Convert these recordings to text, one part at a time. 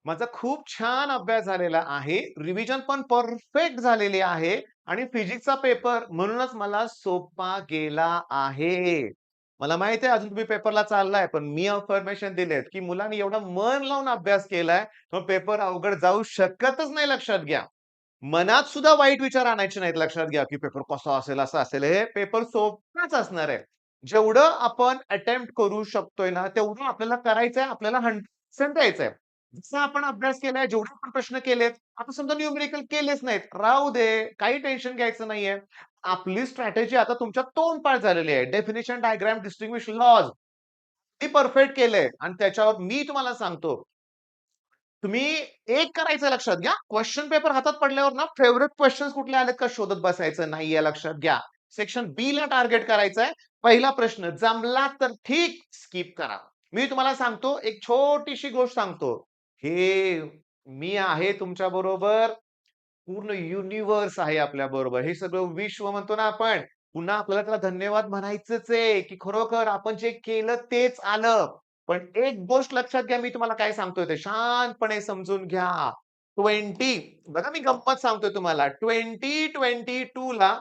माझा खूप छान अभ्यास झालेला आहे. रिव्हिजन पण परफेक्ट झालेली आहे आणि फिजिक्सचा पेपर म्हणूनच मला सोपा गेला आहे. मला माहिती आहे अजून तुम्ही पेपरला चाललाय, पण मी अफर्मेशन दिलेत, की मुलांनी एवढा मन लावून अभ्यास केलाय, मग पेपर अवघड जाऊ शकतच नाही लक्षात घ्या. मनात सुद्धा वाईट विचार आणायचे नाहीत लक्षात घ्या, की पेपर कसा असेल, असा असेल. हे पेपर सोपाच असणार आहे. जेवढं आपण अटेम्प्ट करू शकतोय ना, तेवढं आपल्याला करायचंय, आपल्याला 100% द्यायचंय. जसा आपण अभ्यास केलाय, जेवढे आपण प्रश्न केलेत, आता समजा न्यूमेरिकल केलेच नाहीत, राहू दे, काही टेन्शन घ्यायचं नाहीये. आपली स्ट्रॅटेजी आता तुमच्या तोंडपाठ झालेली आहे. डेफिनिशन, डायग्राम, डिस्टिंग्विश लॉज ती परफेक्ट केलंय आणि त्याच्यावर मी तुम्हाला सांगतो, तुम्ही एक करायचं लक्षात घ्या. क्वेश्चन पेपर हातात पडल्यावर ना फेव्हरेट क्वेश्चन्स कुठले आलेत का शोधत बसायचं नाहीये लक्षात घ्या. सेक्शन बी ला टार्गेट करायचंय. पहिला प्रश्न जमला तर ठीक, स्किप करा. मी तुम्हाला सांगतो, एक छोटीशी गोष्ट सांगतो. हे मी आहे तुमच्या बरोबर. पूर्ण युनिव्हर्स आहे आपल्या बरोबर. हे सगळं विश्व म्हणतो ना आपण. पुन्हा आपल्याला त्याला धन्यवाद म्हणायचंच आहे, की खरोखर आपण जे केलं तेच आलं. पण एक गोष्ट लक्षात घ्या, मी तुम्हाला काय सांगतोय ते शांतपणे समजून घ्या. 20 बघा मी गंमत सांगतोय तुम्हाला. 2022 ला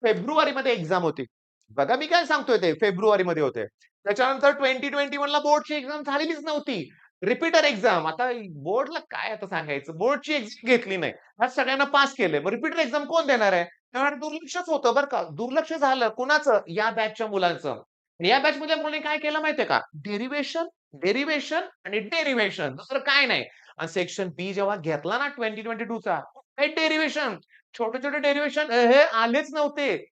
फेब्रुवारीमध्ये एक्झाम होती. बघा मी काय सांगतोय ते फेब्रुवारीमध्ये होते. त्याच्यानंतर 2021 ला बोर्डची एक्झाम झालेलीच नव्हती. Repeater exam. आता बोर्डला काय आता सांगायचं? बोर्डची एक्झाम घेतली नाही. आज सगळ्यांना पास केलंय. मग रिपीटर एक्झाम कोण देणार आहे? त्यामुळे दुर्लक्षच होतं बरं का. दुर्लक्ष झालं. कुणाचं? या बॅचच्या मुलांचं. या बॅचमधल्या मुलांनी काय केलं माहितीये का? डेरिव्हेशन, डेरिव्हेशन आणि डेरिव्हेशन दुसरं काय नाही. आणि सेक्शन बी जेव्हा घेतला ना 2022 चा, हे डेरिव्हेशन छोटे-छोटे डेरिव्हेशन हे आलेच नव्हते.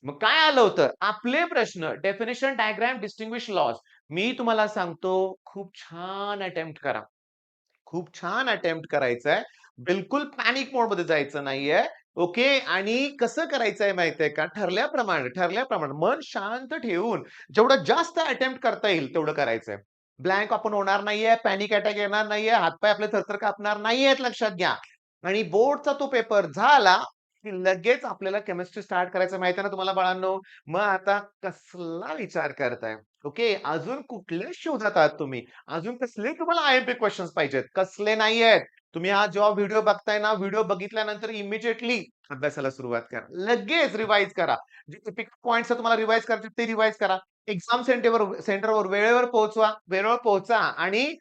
मग काय आलं होतं? आपले प्रश्न डेफिनिशन, डायग्राम, डिस्टिंग्विश लॉज. मी तुम्हाला सांगतो खूप छान अटेम्प्ट करा. खूप छान अटेम्प्ट करायचंय. बिलकुल पॅनिक मोडमध्ये जायचं नाहीये. ओके. आणि कसं करायचंय माहितीये का? ठरल्याप्रमाणे मन शांत ठेवून जेवढं जास्त अटेम्प्ट करता येईल तेवढं करायचंय. ब्लँक आपण होणार नाहीये, पॅनिक अटॅक येणार नाहीये, हातपाय आपले थरथर कापणार नाहीयेत लक्षात घ्या. आणि बोर्डचा तो पेपर झाला, की लगेच आपल्याला केमिस्ट्री स्टार्ट करायचं माहिती आहे ना तुम्हाला बाळांनो. मग आता कसला विचार करताय? ओके. अजून कुठल्या शोधात आहात तुम्ही? अजून कसले तुम्हाला आय-एम-पी क्वेशन्स पाहिजेत? कसले नाहीयेत. तुम्ही हा जेव्हा व्हिडिओ बघताय ना, व्हिडिओ बघितल्यानंतर इमिडिएटली अभ्यासाला सुरुवात करा. लगेच रिवाईज करा. जे टिपिकल पॉइंट्स तुम्हाला रिवाईज करायचे ते रिवाईज करा. एक्झाम सेंटरवर वेळेवर पोहोचवा. वेळेवर पोहोचा आणि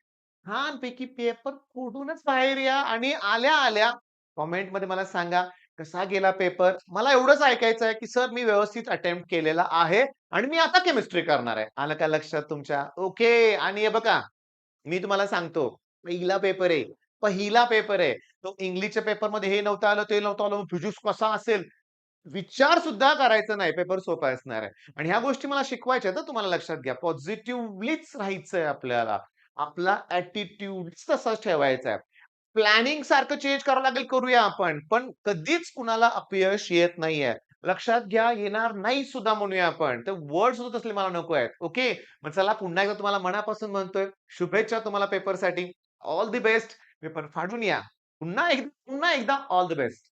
छानपैकी पेपर फोडूनच बाहेर या आणि आल्या-आल्या कमेंटमध्ये मला सांगा, कसा गेला पेपर? मला एवढंच ऐकायचं आहे, की सर मी व्यवस्थित अटेम्प्ट केलेला आहे आणि मी आता केमिस्ट्री करणार आहे. आलं का लक्षात तुमच्या? ओके. आणि हे बघा, मी तुम्हाला सांगतो, पहिला पेपर आहे. पहिला पेपर आहे. तो इंग्लिशच्या पेपरमध्ये हे नव्हतं आलं, ते नव्हतं आलं, फिजिक्स कसा असेल? विचार सुद्धा करायचा नाही. पेपर सोपा असणार आहे. आणि ह्या गोष्टी मला शिकवायच्या आहेत तुम्हाला लक्षात घ्या. पॉझिटिव्हलीच राहायचंय आपल्याला. आपला ॲटिट्यूड तसाच ठेवायचा आहे. प्लॅनिंग सारखं चेंज करावं लागेल करूया आपण. पण कधीच कुणाला अपयश येत नाहीये. लक्षात घ्या येणार नाही सुद्धा म्हणूया आपण. तर वर्ड सुद्धा तसले मला नको आहेत. ओके. मग चला पुन्हा एकदा तुम्हाला मनापासून म्हणतोय, शुभेच्छा तुम्हाला पेपरसाठी. All the best. पेपर फाडून या. पुन्हा एकदा ऑल द बेस्ट.